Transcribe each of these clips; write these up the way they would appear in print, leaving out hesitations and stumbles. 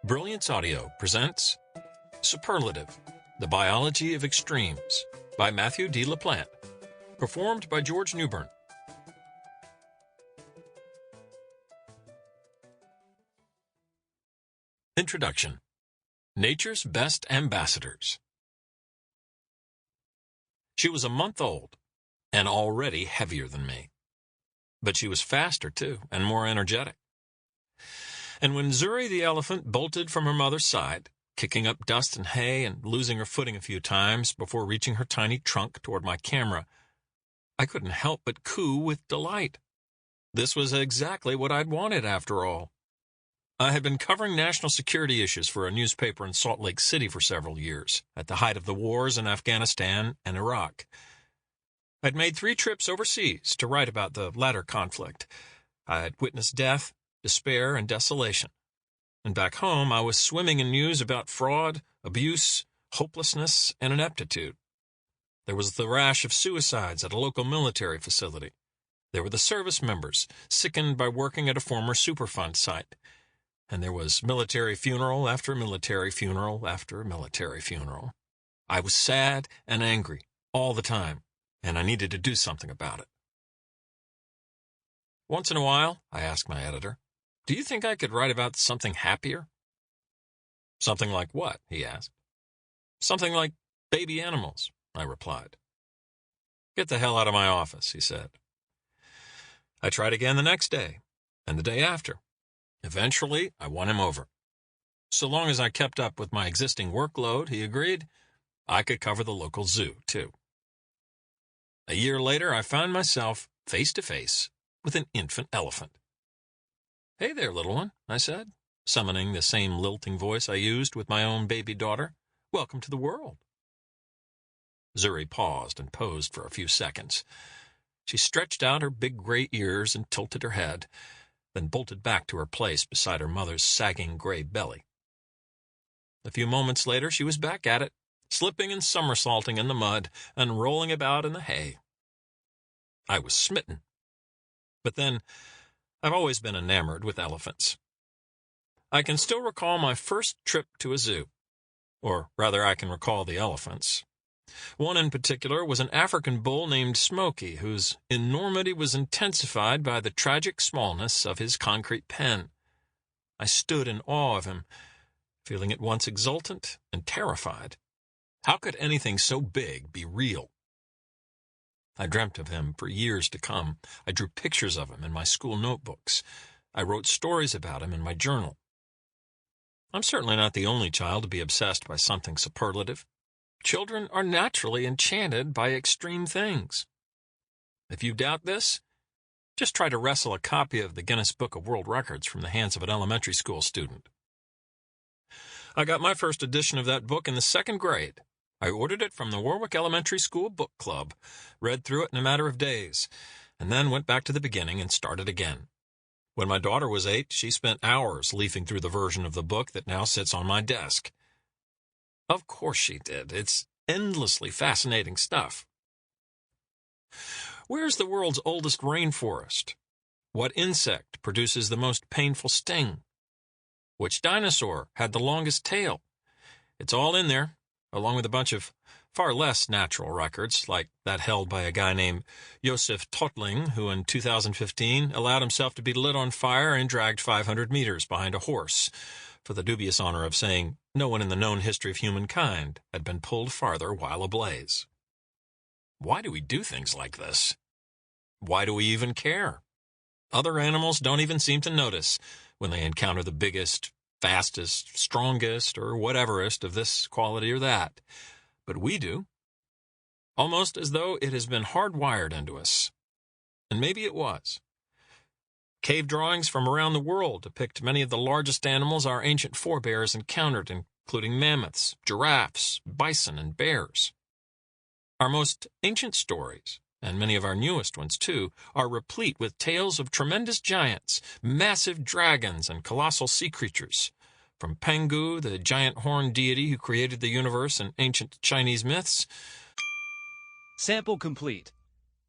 Brilliance Audio presents Superlative, The Biology of Extremes by Matthew D. Laplante, performed by George Newbern. Introduction. Nature's Best Ambassadors. She was a month old and already heavier than me. But she was faster, too, and more energetic. And when Zuri the elephant bolted from her mother's side, kicking up dust and hay and losing her footing a few times before reaching her tiny trunk toward my camera, I couldn't help but coo with delight. This was exactly what I'd wanted, after all. I had been covering national security issues for a newspaper in Salt Lake City for several years, at the height of the wars in Afghanistan and Iraq. I'd made 3 trips overseas to write about the latter conflict. I had witnessed death, despair, and desolation. And back home, I was swimming in news about fraud, abuse, hopelessness, and ineptitude. There was the rash of suicides at a local military facility. There were the service members, sickened by working at a former Superfund site. And there was military funeral after military funeral after military funeral. I was sad and angry all the time, and I needed to do something about it. Once in a while, I asked my editor, "Do you think I could write about something happier?" "Something like what?" he asked. "Something like baby animals," I replied. "Get the hell out of my office," he said. I tried again the next day, and the day after. Eventually, I won him over. So long as I kept up with my existing workload, he agreed, I could cover the local zoo, too. A year later, I found myself face to face with an infant elephant. "Hey there, little one," I said, summoning the same lilting voice I used with my own baby daughter. "Welcome to the world." Zuri paused and posed for a few seconds. She stretched out her big gray ears and tilted her head, then bolted back to her place beside her mother's sagging gray belly. A few moments later, she was back at it, slipping and somersaulting in the mud and rolling about in the hay. I was smitten. But then, I've always been enamored with elephants. I can still recall my first trip to a zoo. Or rather, I can recall the elephants. One in particular was an African bull named Smokey, whose enormity was intensified by the tragic smallness of his concrete pen. I stood in awe of him, feeling at once exultant and terrified. How could anything so big be real? I dreamt of him for years to come. I drew pictures of him in my school notebooks. I wrote stories about him in my journal. I'm certainly not the only child to be obsessed by something superlative. Children are naturally enchanted by extreme things. If you doubt this, just try to wrestle a copy of the Guinness Book of World Records from the hands of an elementary school student. I got my first edition of that book in the 2nd grade. I ordered it from the Warwick Elementary School Book Club, read through it in a matter of days, and then went back to the beginning and started again. When my daughter was 8, she spent hours leafing through the version of the book that now sits on my desk. Of course she did. It's endlessly fascinating stuff. Where's the world's oldest rainforest? What insect produces the most painful sting? Which dinosaur had the longest tail? It's all in there, along with a bunch of far less natural records, like that held by a guy named Josef Totling, who in 2015 allowed himself to be lit on fire and dragged 500 meters behind a horse, for the dubious honor of saying no one in the known history of humankind had been pulled farther while ablaze. Why do we do things like this? Why do we even care? Other animals don't even seem to notice when they encounter the biggest, fastest, strongest, or whateverest of this quality or that. But we do. Almost as though it has been hardwired into us. And maybe it was. Cave drawings from around the world depict many of the largest animals our ancient forebears encountered, including mammoths, giraffes, bison, and bears. Our most ancient stories, and many of our newest ones too, are replete with tales of tremendous giants, massive dragons, and colossal sea creatures. From Pangu, the giant horned deity who created the universe in ancient Chinese myths. Sample complete.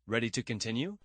Ready to continue?